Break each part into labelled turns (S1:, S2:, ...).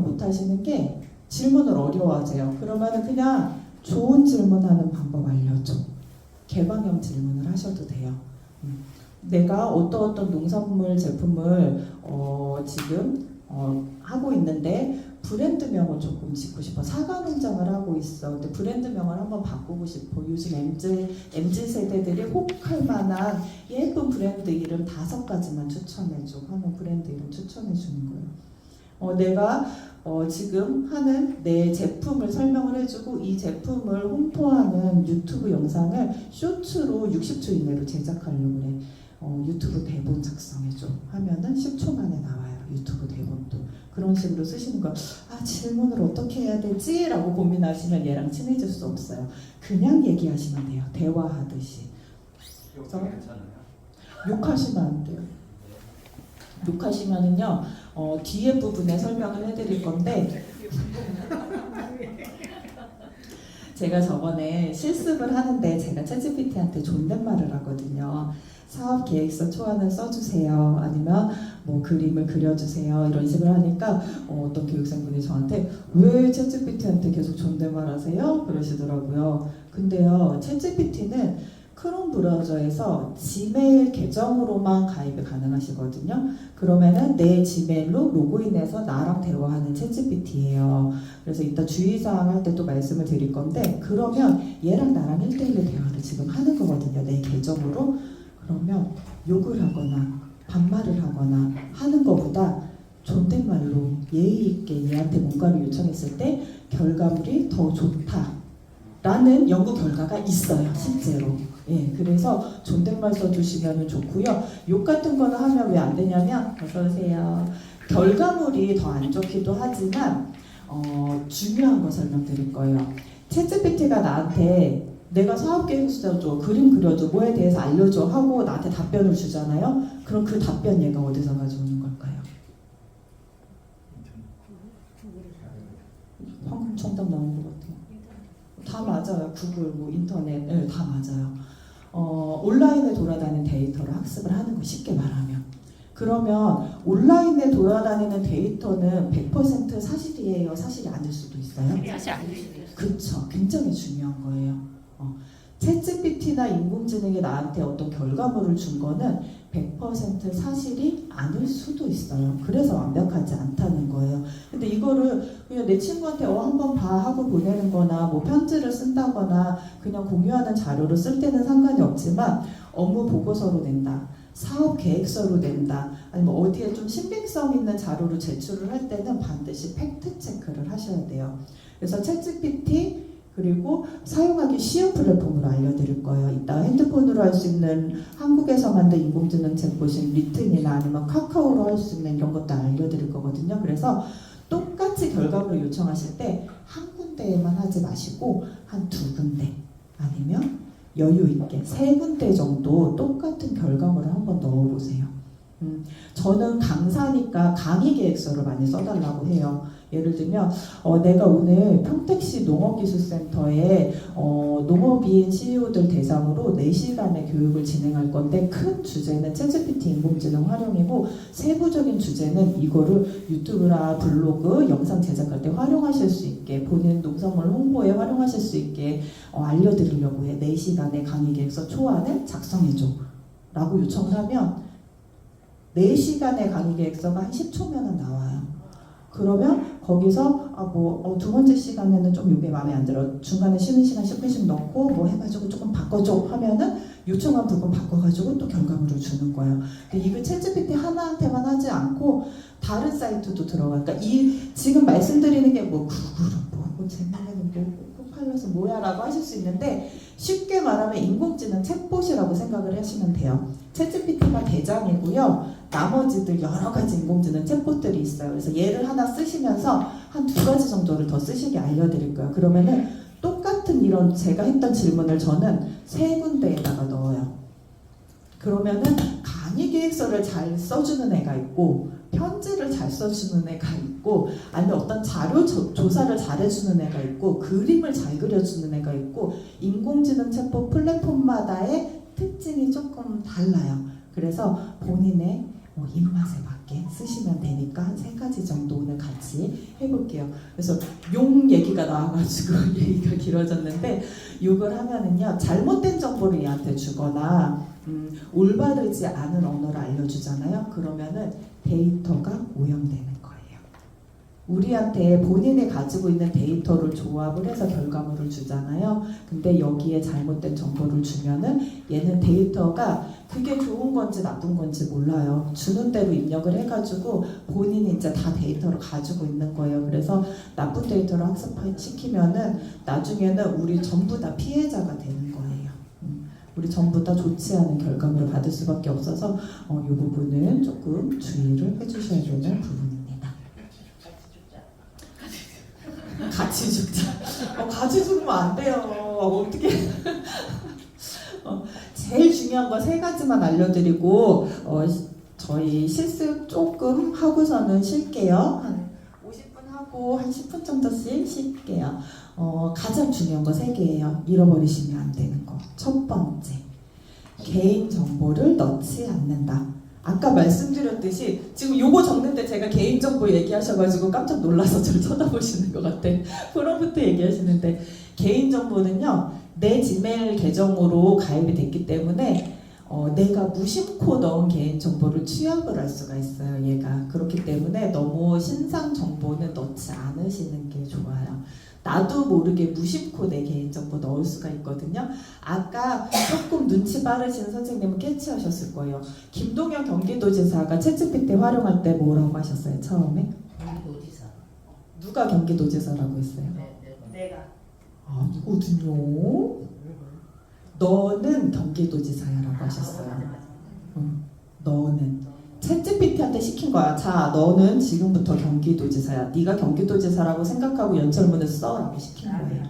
S1: 못 하시는 게 질문을 어려워하세요. 그러면은 그냥 좋은 질문하는 방법 알려줘. 개방형 질문을 하셔도 돼요. 내가 어떤 농산물 제품을 지금 하고 있는데 브랜드명을 조금 짓고 싶어. 사과 농장을 하고 있어. 근데 브랜드명을 한번 바꾸고 싶어. 요즘 MZ 세대들이 혹할 만한 예쁜 브랜드 이름 5가지만 추천해줘. 하는 브랜드 이름 추천해 주는 거예요. 내가 지금 하는 내 제품을 설명을 해주고 이 제품을 홍보하는 유튜브 영상을 쇼츠로 60초 이내로 제작하려고 그래. 유튜브 대본 작성해줘 하면은 10초 만에 나와요. 유튜브 대본도. 그런 식으로 쓰시는 거. 질문을 어떻게 해야 되지? 라고 고민하시면 얘랑 친해질 수 없어요. 그냥 얘기하시면 돼요. 대화하듯이.
S2: 괜찮아요?
S1: 욕하시면 안 돼요. 욕하시면은요, 뒤에 부분에 설명을 해드릴 건데, 제가 저번에 실습을 하는데 제가 챗GPT한테 존댓말을 하거든요. 사업 계획서 초안을 써주세요. 아니면 뭐 그림을 그려주세요. 이런 식으로 하니까 어떤 교육생분이 저한테 왜 챗GPT한테 계속 존댓말 하세요? 그러시더라고요. 근데요, 챗GPT는 크롬 브라우저에서 지메일 계정으로만 가입이 가능하시거든요. 그러면은 내 지메일로 로그인해서 나랑 대화하는 챗GPT예요. 그래서 이따 주의사항 할 때 또 말씀을 드릴 건데, 그러면 얘랑 나랑 1대1로 대화를 지금 하는 거거든요. 내 계정으로. 그러면 욕을 하거나 반말을 하거나 하는 것보다 존댓말로 예의 있게 얘한테 뭔가를 요청했을 때 결과물이 더 좋다라는 연구 결과가 있어요. 실제로. 예, 그래서 존댓말 써주시면 좋고요. 욕 같은 거는 하면 왜 안 되냐면, 어서오세요. 결과물이 더 안 좋기도 하지만 중요한 거 설명드릴 거예요. 챗GPT가 나한테 내가 사업계획 써줘, 그림 그려줘, 뭐에 대해서 알려줘 하고 나한테 답변을 주잖아요. 그럼 그 답변 얘가 어디서 가져오는 걸까요? 방금 정답 나온 것 같아요. 다 맞아요. 구글, 뭐 인터넷, 네, 다 맞아요. 온라인에 돌아다니는 데이터를 학습을 하는 거, 쉽게 말하면. 그러면 온라인에 돌아다니는 데이터는 100% 사실이에요? 사실이 아닐 수도 있어요?
S3: 사실 아닐 수도 있어요.
S1: 그쵸. 굉장히 중요한 거예요. 챗GPT나 인공지능이 나한테 어떤 결과물을 준 거는 100% 사실이 아닐 수도 있어요. 그래서 완벽하지 않다는 거예요. 근데 이거를 그냥 내 친구한테 한번 봐 하고 보내는 거나 뭐 편지를 쓴다거나 그냥 공유하는 자료로 쓸 때는 상관이 없지만, 업무 보고서로 낸다, 사업 계획서로 낸다, 아니면 어디에 좀 신빙성 있는 자료로 제출을 할 때는 반드시 팩트 체크를 하셔야 돼요. 그래서 챗GPT 그리고 사용하기 쉬운 플랫폼으로 알려드릴 거예요. 이따 핸드폰으로 할 수 있는 한국에서 만든 인공지능 챗봇인 리튼이나 아니면 카카오로 할 수 있는 이런 것도 알려드릴 거거든요. 그래서 똑같이 결과물을 요청하실 때 한 군데에만 하지 마시고 한 2군데 아니면 여유 있게 3군데 정도 똑같은 결과물을 한번 넣어보세요. 저는 강사니까 강의 계획서를 많이 써달라고 해요. 예를 들면 내가 오늘 평택시 농업기술센터에 농업인 CEO들 대상으로 4시간의 교육을 진행할 건데, 큰 주제는 챗GPT 인공지능 활용이고 세부적인 주제는 이거를 유튜브나 블로그 영상 제작할 때 활용하실 수 있게, 본인 농산물 홍보에 활용하실 수 있게 알려드리려고 해. 4시간의 강의 계획서 초안을 작성해줘 라고 요청을 하면 4시간의 강의 계획서가 한 10초면 나와요. 그러면 거기서 두 번째 시간에는 좀 이게 마음에 안 들어, 중간에 쉬는 시간 10분씩 넣고 뭐 해가지고 조금 바꿔줘 하면은 요청한 부분 바꿔가지고 또 결과물을 주는 거예요. 근데 이거 챗GPT 하나한테만 하지 않고 다른 사이트도 들어가. 그러니까 이 지금 말씀드리는 게 뭐 구글은 뭐고 제목에는 뭐고 코팔러스 뭐야라고 하실 수 있는데, 쉽게 말하면 인공지능 챗봇이라고 생각을 하시면 돼요. 챗GPT가 대장이고요. 나머지들 여러 가지 인공지능 챗봇들이 있어요. 그래서 얘를 하나 쓰시면서 한 2가지 정도를 더 쓰시게 알려드릴 거예요. 그러면은 똑같은 이런 제가 했던 질문을 저는 3군데에다가 넣어요. 그러면은 강의 계획서를 잘 써주는 애가 있고, 편지를 잘 써주는 애가 있고, 아니면 어떤 자료 조사를 잘 해주는 애가 있고, 그림을 잘 그려주는 애가 있고, 인공지능 챗봇 플랫폼마다의 특징이 조금 달라요. 그래서 본인의 입맛에 맞게 쓰시면 되니까 한 3가지 정도 오늘 같이 해볼게요. 그래서 용 얘기가 나와가지고 얘기가 길어졌는데, 욕을 하면은요 잘못된 정보를 얘한테 주거나 올바르지 않은 언어를 알려주잖아요. 그러면은 데이터가 오염되는 거예요. 우리한테 본인이 가지고 있는 데이터를 조합을 해서 결과물을 주잖아요. 근데 여기에 잘못된 정보를 주면은 얘는 데이터가 그게 좋은 건지 나쁜 건지 몰라요. 주는 대로 입력을 해가지고 본인이 이제 다 데이터를 가지고 있는 거예요. 그래서 나쁜 데이터를 학습시키면은 나중에는 우리 전부 다 피해자가 되는 거예요. 우리 전부 다 좋지 않은 결과물을 받을 수밖에 없어서 이 부분은 조금 주의를 해주셔야 되는 부분입니다. 같이 죽자. 같이 죽으면 안 돼요. 어떻게? 제일 중요한 거 3가지만 알려드리고 저희 실습 조금 하고서는 쉴게요. 한 50분 하고 한 10분 정도씩 쉴게요. 가장 중요한 거 3개예요. 잃어버리시면 안 되는 거. 첫 번째, 개인 정보를 넣지 않는다. 아까 말씀드렸듯이 지금 요거 적는데 제가 개인정보 얘기하셔가지고 깜짝 놀라서 저를 쳐다보시는 것 같아. 프롬프트 얘기하시는데, 개인정보는요 내 지메일 계정으로 가입이 됐기 때문에 내가 무심코 넣은 개인정보를 취합을 할 수가 있어요. 얘가 그렇기 때문에 너무 신상 정보는 넣지 않으시는 게 좋아요. 나도 모르게 무심코 내 개인정보 넣을 수가 있거든요. 아까 조금 눈치 빠르신 선생님은 캐치하셨을 거예요. 김동연 경기도지사가 챗GPT 활용할 때 뭐라고 하셨어요? 처음에?
S3: 경기도지사.
S1: 누가 경기도지사라고 했어요?
S3: 내가.
S1: 아니거든요. 너는 경기도지사야라고 하셨어요. 너는 챗GPT한테 시킨 거야. 자, 너는 지금부터 경기도지사야. 네가 경기도지사라고 생각하고 연설문을 써라고 시킨 거예요.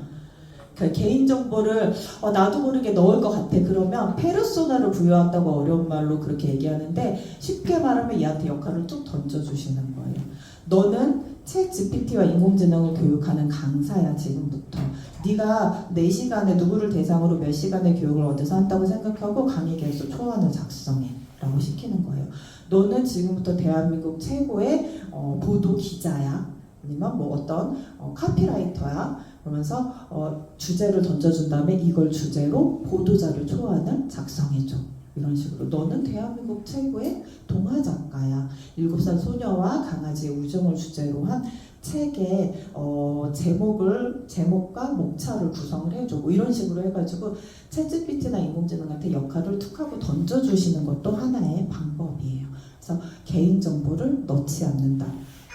S1: 그러니까 개인정보를 나도 모르게 넣을 것 같아. 그러면 페르소나를 부여한다고 어려운 말로 그렇게 얘기하는데, 쉽게 말하면 얘한테 역할을 쭉 던져주시는 거예요. 너는 챗GPT와 인공지능을 교육하는 강사야. 지금부터 네가 4시간에 누구를 대상으로 몇 시간의 교육을 어디서 한다고 생각하고 강의 계획서 초안을 작성해 라고 시키는 거예요. 너는 지금부터 대한민국 최고의 보도 기자야. 아니면 뭐 어떤 카피라이터야. 그러면서 주제를 던져준 다음에 이걸 주제로 보도자료 초안을 작성해줘. 이런 식으로 너는 대한민국 최고의 동화 작가야. 7살 소녀와 강아지의 우정을 주제로 한 책의 제목과 목차를 구성을 해줘. 뭐 이런 식으로 해가지고 챗GPT나 인공지능한테 역할을 툭 하고 던져주시는 것도 하나의 방법이에요. 그래서 개인정보를 넣지 않는다.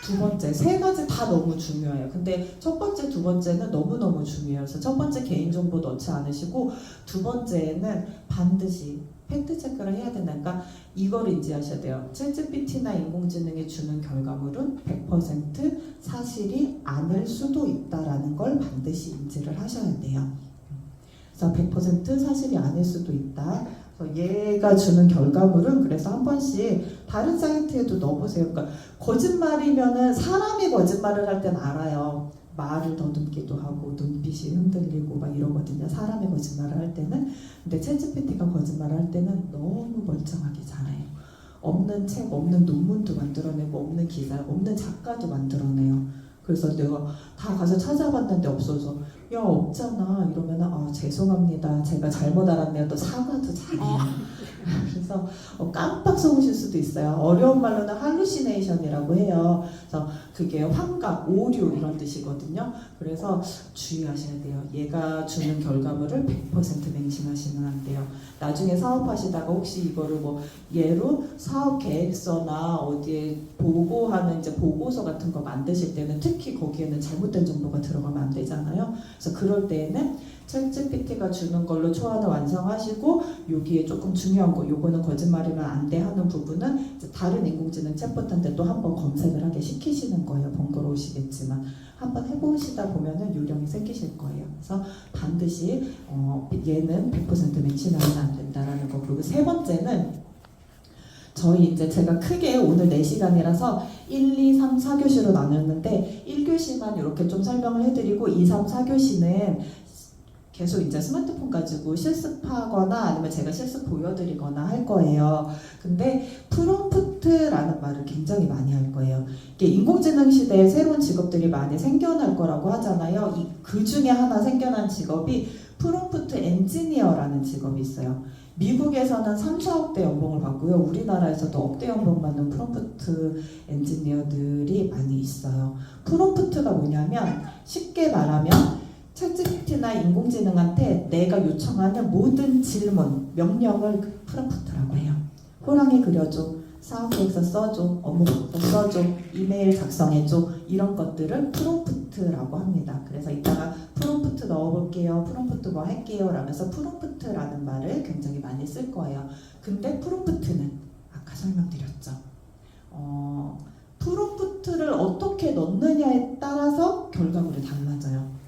S1: 두 번째, 3가지 다 너무 중요해요. 근데 첫 번째, 두 번째는 너무너무 중요해요. 그래서 첫 번째 개인정보 넣지 않으시고, 두 번째는 반드시 팩트체크를 해야 된다니까 이거를 인지하셔야 돼요. 챗GPT나 인공지능이 주는 결과물은 100% 사실이 아닐 수도 있다라는 걸 반드시 인지를 하셔야 돼요. 그래서 100% 사실이 아닐 수도 있다. 그래서 얘가 주는 결과물은 그래서 한 번씩 다른 사이트에도 넣어보세요. 그러니까 거짓말이면은 사람이 거짓말을 할 땐 알아요. 말을 더듬기도 하고 눈빛이 흔들리고 막 이러거든요. 사람이 거짓말을 할 때는. 근데 챗GPT가 거짓말을 할 때는 너무 멀쩡하게 잘해요. 없는 책, 없는 논문도 만들어내고 없는 기사, 없는 작가도 만들어내요. 그래서 내가 다 가서 찾아봤는데 없어서 야 없잖아 이러면은 죄송합니다. 제가 잘못 알았네요. 또 사과도 잘해요. 그래서 깜빡 속으실 수도 있어요. 어려운 말로는 할루시네이션이라고 해요. 그래서 그게 환각, 오류 이런 뜻이거든요. 그래서 주의하셔야 돼요. 얘가 주는 결과물을 100% 맹신하시면 안 돼요. 나중에 사업하시다가 혹시 이거를 뭐 예로 사업 계획서나 어디에 보고하는 이제 보고서 같은 거 만드실 때는 특히 거기에는 잘못된 정보가 들어가면 안 되잖아요. 그래서 그럴 때에는 챗GPT가 주는 걸로 초안을 완성하시고, 여기에 조금 중요한 거, 요거는 거짓말이면 안 돼 하는 부분은 이제 다른 인공지능 챗봇한테 또 한번 검색을 하게 시키시는 거예요. 번거로우시겠지만 한번 해보시다 보면은 요령이 생기실 거예요. 그래서 반드시 얘는 100% 맹신하면 안 된다라는 거. 그리고 3번째는 저희 이제 제가 크게 오늘 4시간이라서 1, 2, 3, 4교시로 나눴는데 1교시만 이렇게 좀 설명을 해드리고 2, 3, 4교시는 계속 이제 스마트폰 가지고 실습하거나 아니면 제가 실습 보여드리거나 할 거예요. 근데 프롬프트라는 말을 굉장히 많이 할 거예요. 이게 인공지능 시대에 새로운 직업들이 많이 생겨날 거라고 하잖아요. 그 중에 하나 생겨난 직업이 프롬프트 엔지니어라는 직업이 있어요. 미국에서는 3, 4억대 연봉을 받고요. 우리나라에서도 억대 연봉 받는 프롬프트 엔지니어들이 많이 있어요. 프롬프트가 뭐냐면 쉽게 말하면 챗GPT나 인공지능한테 내가 요청하는 모든 질문, 명령을 프롬프트라고 해요. 호랑이 그려줘, 사업계획서 써줘, 업무보고 써줘, 이메일 작성해줘, 이런 것들을 프롬프트라고 합니다. 그래서 이따가 프롬프트 넣어볼게요, 프롬프트 뭐 할게요 라면서 프롬프트라는 말을 굉장히 많이 쓸 거예요. 근데 프롬프트는 아까 설명드렸죠. 프롬프트를 어떻게 넣느냐에 따라서 결과물이 달라져요.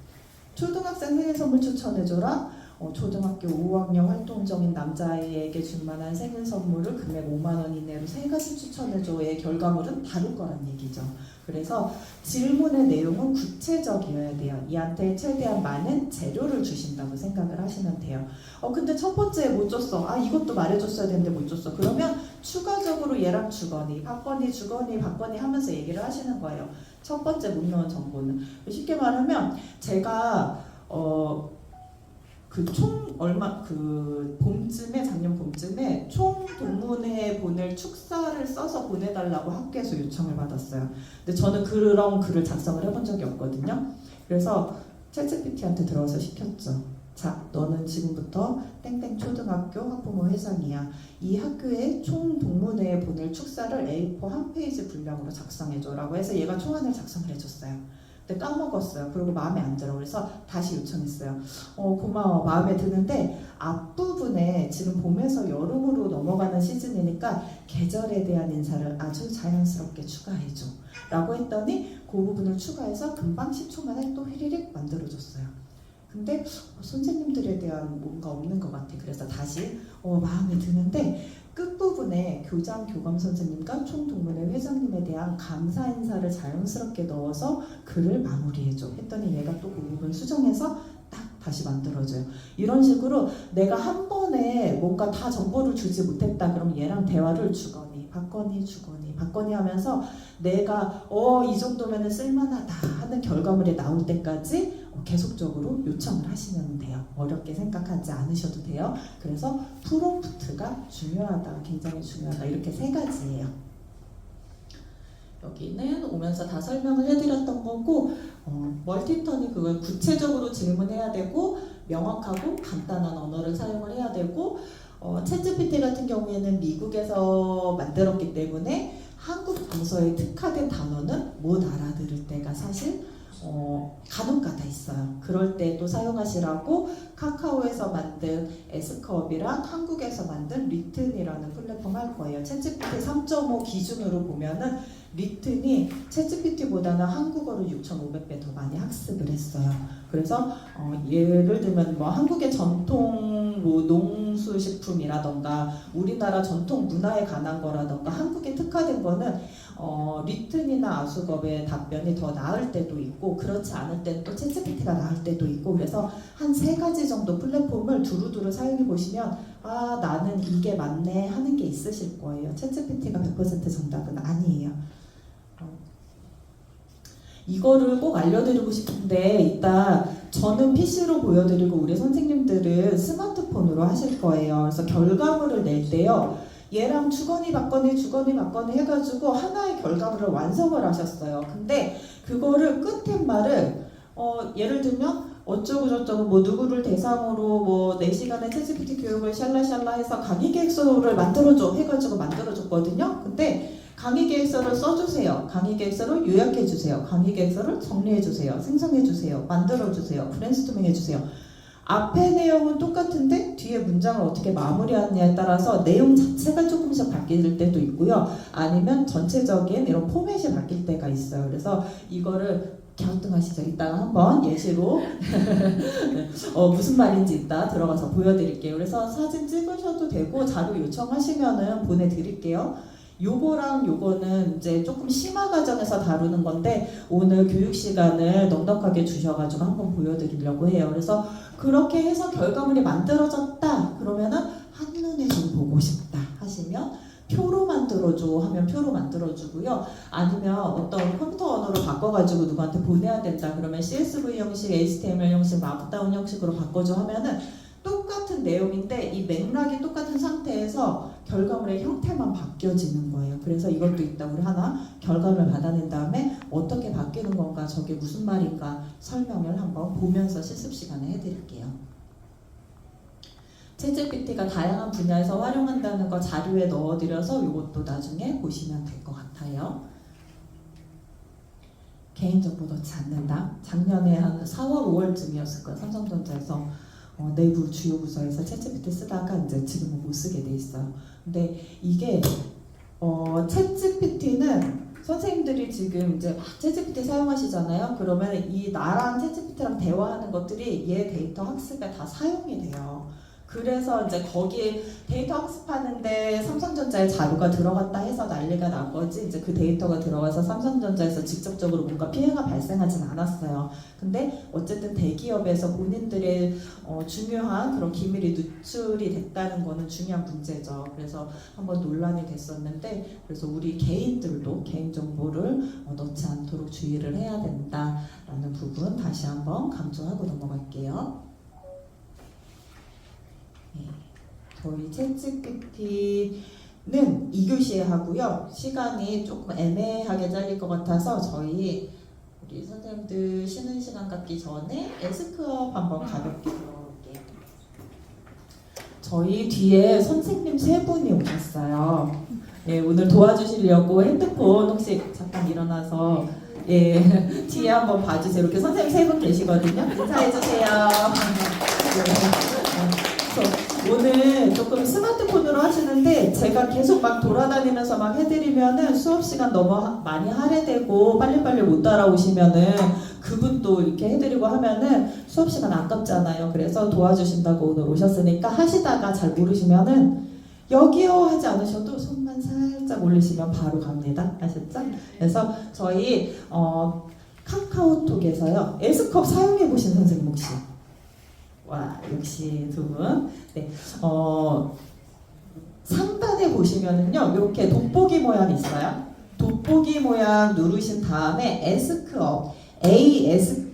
S1: 초등학생 생일 선물 추천해줘라. 초등학교 5학년 활동 중인 남자아이에게 줄 만한 생일 선물을 금액 5만 원 이내로 3가지 추천해줘의 결과물은 다를 거란 얘기죠. 그래서 질문의 내용은 구체적이어야 돼요. 이한테 최대한 많은 재료를 주신다고 생각을 하시면 돼요. 근데 첫 번째 못 줬어. 이것도 말해줬어야 되는데 못 줬어. 그러면 추가적으로 얘랑 주거니, 받거니, 주거니, 받거니 하면서 얘기를 하시는 거예요. 첫 번째 못 넣은 정보는. 쉽게 말하면 제가 작년 봄쯤에 총 동문회 보낼 축사를 써서 보내달라고 학교에서 요청을 받았어요. 근데 저는 그런 글을 작성을 해본 적이 없거든요. 그래서 챗GPT한테 들어가서 시켰죠. 자, 너는 지금부터 땡땡 초등학교 학부모 회장이야. 이 학교에 총 동문회에 보낼 축사를 A4 한 페이지 분량으로 작성해줘라고 해서 얘가 초안을 작성을 해줬어요. 근데 까먹었어요. 그리고 마음에 안 들어. 그래서 다시 요청했어요. 고마워. 마음에 드는데 앞부분에 지금 봄에서 여름으로 넘어가는 시즌이니까 계절에 대한 인사를 아주 자연스럽게 추가해줘 라고 했더니 그 부분을 추가해서 금방 10초 만에 또 휘리릭 만들어줬어요. 근데 선생님들에 대한 뭔가 없는 것 같아. 그래서 다시 마음에 드는데 끝부분에 교장, 교감 선생님과 총동문회 회장님에 대한 감사 인사를 자연스럽게 넣어서 글을 마무리해줘 했더니 얘가 또 그 부분 수정해서 딱 다시 만들어줘요. 이런 식으로 내가 한 번에 뭔가 다 정보를 주지 못했다 그럼 얘랑 대화를 주거니 받거니 주거니 받거니 하면서 내가 이 정도면 쓸만하다 하는 결과물이 나올 때까지 계속적으로 요청을 하시면 돼요. 어렵게 생각하지 않으셔도 돼요. 그래서 프롬프트가 중요하다, 굉장히 중요하다. 이렇게 3가지예요. 여기는 오면서 다 설명을 해드렸던 거고 멀티턴이 그걸 구체적으로 질문해야 되고 명확하고 간단한 언어를 사용을 해야 되고 챗GPT 같은 경우에는 미국에서 만들었기 때문에 한국 정서에 특화된 단어는 못 알아들을 때가 사실 간혹가다 있어요. 그럴 때 또 사용하시라고 카카오에서 만든 에스컵이랑 한국에서 만든 리튼이라는 플랫폼 할 거예요. 챗GPT 3.5 기준으로 보면은 리튼이 챗GPT보다는 한국어를 6,500배 더 많이 학습을 했어요. 그래서 예를 들면 뭐 한국의 전통 뭐 농수식품이라던가 우리나라 전통 문화에 관한 거라던가 한국에 특화된 거는 리튼이나 아수겁의 답변이 더 나을 때도 있고 그렇지 않을 때는 또 챗GPT가 나을 때도 있고 그래서 한 3가지 정도 플랫폼을 두루두루 사용해 보시면 나는 이게 맞네 하는 게 있으실 거예요. 챗GPT가 100% 정답은 아니에요. 이거를 꼭 알려드리고 싶은데 이따 저는 PC로 보여드리고 우리 선생님들은 스마트폰으로 하실 거예요. 그래서 결과물을 낼 때요. 얘랑 주거니 받거니 주거니 받거니 해가지고 하나의 결과물을 완성을 하셨어요. 근데 그거를 끝팻말을 예를 들면 어쩌고 저쩌고 뭐 누구를 대상으로 뭐 4시간의 챗GPT 교육을 샬라샬라 해서 강의 계획서를 만들어줘 해가지고 만들어줬거든요. 근데 강의 계획서를 써주세요. 강의 계획서를 요약해주세요. 강의 계획서를 정리해주세요. 생성해주세요. 만들어주세요. 브레인스토밍해주세요. 앞에 내용은 똑같은데 뒤에 문장을 어떻게 마무리하느냐에 따라서 내용 자체가 조금씩 바뀔 때도 있고요. 아니면 전체적인 이런 포맷이 바뀔 때가 있어요. 그래서 이거를 갸우뚱하시죠? 이따가 한번 예시로 무슨 말인지 이따 들어가서 보여드릴게요. 그래서 사진 찍으셔도 되고 자료 요청하시면은 보내드릴게요. 요거랑 요거는 이제 조금 심화 과정에서 다루는 건데 오늘 교육 시간을 넉넉하게 주셔가지고 한번 보여드리려고 해요. 그래서 그렇게 해서 결과물이 만들어졌다 그러면은 한눈에 좀 보고 싶다 하시면 표로 만들어줘 하면 표로 만들어주고요. 아니면 어떤 컴퓨터 언어로 바꿔가지고 누구한테 보내야 된다 그러면 CSV 형식, HTML 형식, 마크다운 형식으로 바꿔줘 하면은 똑같은 내용인데 이 맥락이 똑같은 상태에서 결과물의 형태만 바뀌어지는 거예요. 그래서 이것도 있다. 우리 하나 결과물 받아낸 다음에 어떻게 바뀌는 건가, 저게 무슨 말인가 설명을 한번 보면서 실습 시간에 해드릴게요. 챗GPT가 다양한 분야에서 활용한다는 거 자료에 넣어드려서 이것도 나중에 보시면 될 것 같아요. 개인정보 넣지 않는다. 작년에 한 4월, 5월쯤이었을 거예요. 삼성전자에서 내부 주요 부서에서 챗GPT 쓰다가 이제 지금은 못 쓰게 돼 있어요. 근데 이게 챗GPT는 선생님들이 지금 이제 막 챗GPT 사용하시잖아요. 그러면 이 나랑 챗GPT랑 대화하는 것들이 얘 데이터 학습에 다 사용이 돼요. 그래서 이제 거기에 데이터 학습하는데 삼성전자의 자료가 들어갔다 해서 난리가 난 거지, 이제 그 데이터가 들어가서 삼성전자에서 직접적으로 뭔가 피해가 발생하진 않았어요. 근데 어쨌든 대기업에서 본인들의 중요한 그런 기밀이 누출이 됐다는 거는 중요한 문제죠. 그래서 한번 논란이 됐었는데, 그래서 우리 개인들도 개인정보를 넣지 않도록 주의를 해야 된다라는 부분 다시 한번 강조하고 넘어갈게요. 저희 챗GPT는 2교시에 하고요. 시간이 조금 애매하게 잘릴 것 같아서 저희 우리 선생님들 쉬는 시간 갖기 전에 에스크업 한번 가볍게 들어볼게요. 저희 뒤에 선생님 3분이 오셨어요. 예, 오늘 도와주시려고 핸드폰 혹시 잠깐 일어나서 뒤에 한번 봐주세요. 이렇게 선생님 3분 계시거든요. 인사해주세요. 오늘 조금 스마트폰으로 하시는데 제가 계속 막 돌아다니면서 막 해드리면은 수업 시간 너무 많이 할애되고 빨리빨리 못 따라오시면은 그분도 이렇게 해드리고 하면은 수업 시간 아깝잖아요. 그래서 도와주신다고 오늘 오셨으니까 하시다가 잘 모르시면은 여기요 하지 않으셔도 손만 살짝 올리시면 바로 갑니다. 아셨죠? 그래서 저희 카카오톡에서요 에스컵 사용해 보신 선생님 혹시? 와, 역시 두 분. 네, 상단에 보시면은요, 이렇게 돋보기 모양 있어요. 돋보기 모양 누르신 다음에 에스크업, ASKUP